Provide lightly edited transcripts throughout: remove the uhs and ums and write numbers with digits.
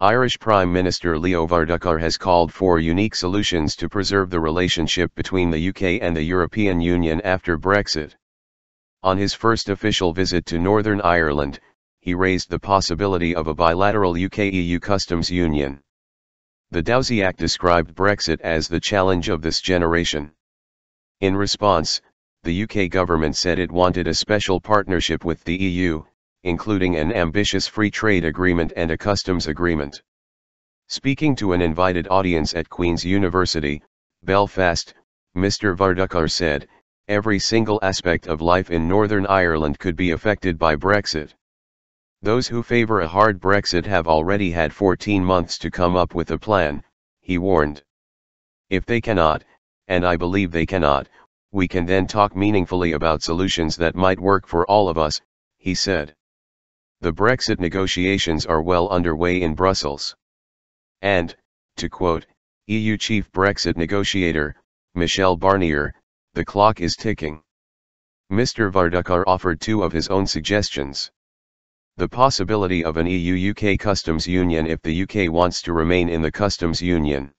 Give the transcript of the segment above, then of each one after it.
Irish Prime Minister Leo Varadkar has called for unique solutions to preserve the relationship between the UK and the European Union after Brexit. On his first official visit to Northern Ireland, he raised the possibility of a bilateral UK-EU customs union. The taoiseach described Brexit as the challenge of this generation. In response, the UK government said it wanted a special partnership with the EU, including an ambitious free trade agreement and a customs agreement. Speaking to an invited audience at Queen's University, Belfast, Mr. Varadkar said, "Every single aspect of life in Northern Ireland could be affected by Brexit. Those who favour a hard Brexit have already had 14 months to come up with a plan," he warned. "If they cannot, and I believe they cannot, we can then talk meaningfully about solutions that might work for all of us," he said. The Brexit negotiations are well underway in Brussels. And, to quote EU chief Brexit negotiator, Michel Barnier, "The clock is ticking." Mr. Varadkar offered two of his own suggestions. The possibility of an EU-UK customs union if the UK wants to remain in the customs union.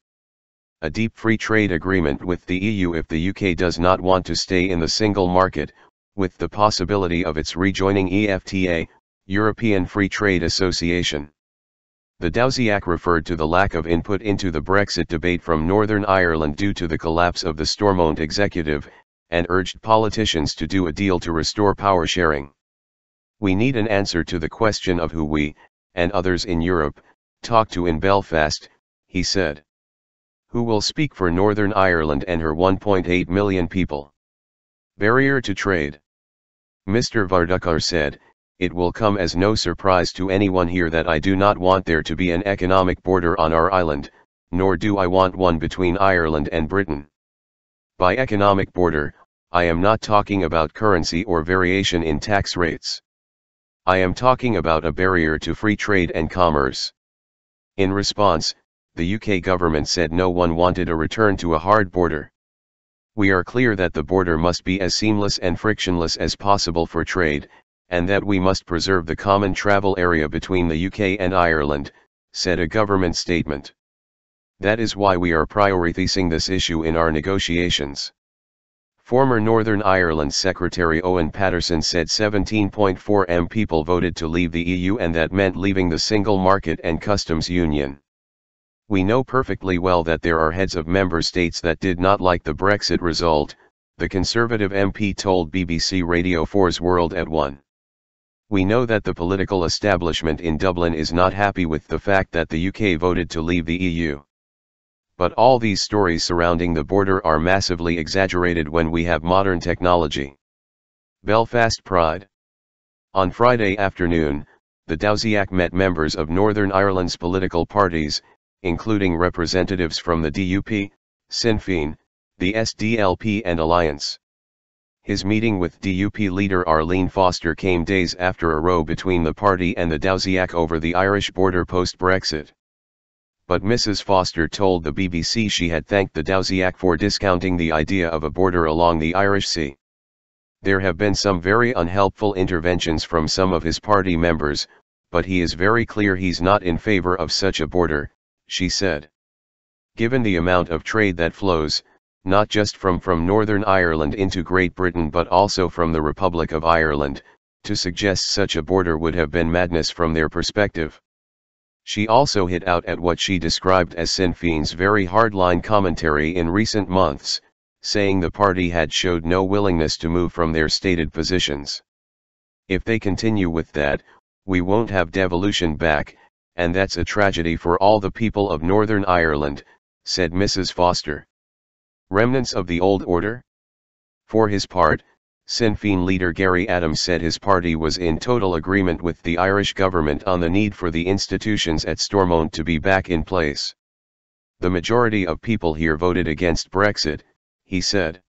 A deep free trade agreement with the EU if the UK does not want to stay in the single market, with the possibility of its rejoining EFTA, European Free Trade Association. The taoiseach referred to the lack of input into the Brexit debate from Northern Ireland due to the collapse of the Stormont executive, and urged politicians to do a deal to restore power sharing. "We need an answer to the question of who we, and others in Europe, talk to in Belfast," he said. "Who will speak for Northern Ireland and her 1.8 million people? Barrier to trade." Mr. Varadkar said, "It will come as no surprise to anyone here that I do not want there to be an economic border on our island, nor do I want one between Ireland and Britain. By economic border, I am not talking about currency or variation in tax rates. I am talking about a barrier to free trade and commerce." In response, the UK government said no one wanted a return to a hard border. "We are clear that the border must be as seamless and frictionless as possible for trade, and that we must preserve the common travel area between the UK and Ireland," said a government statement. "That is why we are prioritizing this issue in our negotiations." Former Northern Ireland Secretary Owen Paterson said 17.4 people voted to leave the EU, and that meant leaving the single market and customs union. "We know perfectly well that there are heads of member states that did not like the Brexit result," the Conservative MP told BBC Radio 4's World at 1. "We know that the political establishment in Dublin is not happy with the fact that the UK voted to leave the EU. But all these stories surrounding the border are massively exaggerated when we have modern technology." Belfast Pride. On Friday afternoon, the taoiseach met members of Northern Ireland's political parties, including representatives from the DUP, Sinn Féin, the SDLP and Alliance. His meeting with DUP leader Arlene Foster came days after a row between the party and the taoiseach over the Irish border post-Brexit. But Mrs. Foster told the BBC she had thanked the taoiseach for discounting the idea of a border along the Irish Sea. "There have been some very unhelpful interventions from some of his party members, but he is very clear he's not in favour of such a border," she said. "Given the amount of trade that flows, not just from Northern Ireland into Great Britain but also from the Republic of Ireland, to suggest such a border would have been madness from their perspective." She also hit out at what she described as Sinn Féin's very hardline commentary in recent months, saying the party had showed no willingness to move from their stated positions. "If they continue with that, we won't have devolution back, and that's a tragedy for all the people of Northern Ireland," said Mrs. Foster. Remnants of the old order? For his part, Sinn Féin leader Gerry Adams said his party was in total agreement with the Irish government on the need for the institutions at Stormont to be back in place. "The majority of people here voted against Brexit," he said.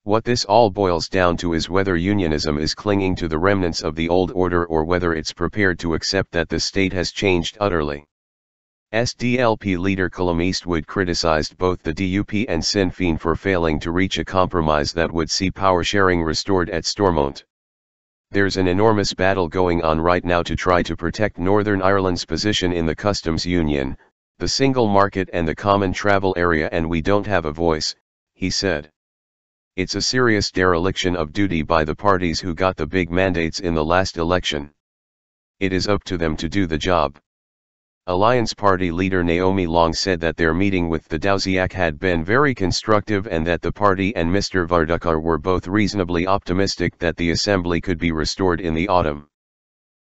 "What this all boils down to is whether unionism is clinging to the remnants of the old order or whether it's prepared to accept that the state has changed utterly." SDLP leader Colm Eastwood criticised both the DUP and Sinn Féin for failing to reach a compromise that would see power sharing restored at Stormont. There's an enormous battle going on right now to try to protect Northern Ireland's position in the customs union, the single market and the common travel area, and we don't have a voice, he said. It's a serious dereliction of duty by the parties who got the big mandates in the last election. It is up to them to do the job. Alliance Party leader Naomi Long said that their meeting with the taoiseach had been very constructive and that the party and Mr. Varadkar were both reasonably optimistic that the assembly could be restored in the autumn.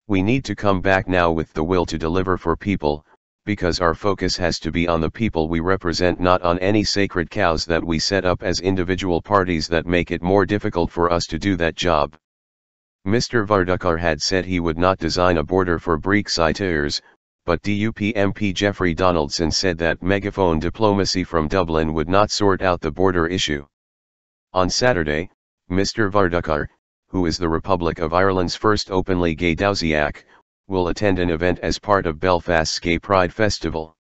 We need to come back now with the will to deliver for people, because our focus has to be on the people we represent, not on any sacred cows that we set up as individual parties that make it more difficult for us to do that job. Mr. Varadkar had said he would not design a border for Brexiteers, but DUP MP Jeffrey Donaldson said that megaphone diplomacy from Dublin would not sort out the border issue. On Saturday, Mr. Varadkar, who is the Republic of Ireland's first openly gay taoiseach, will attend an event as part of Belfast's Gay Pride Festival.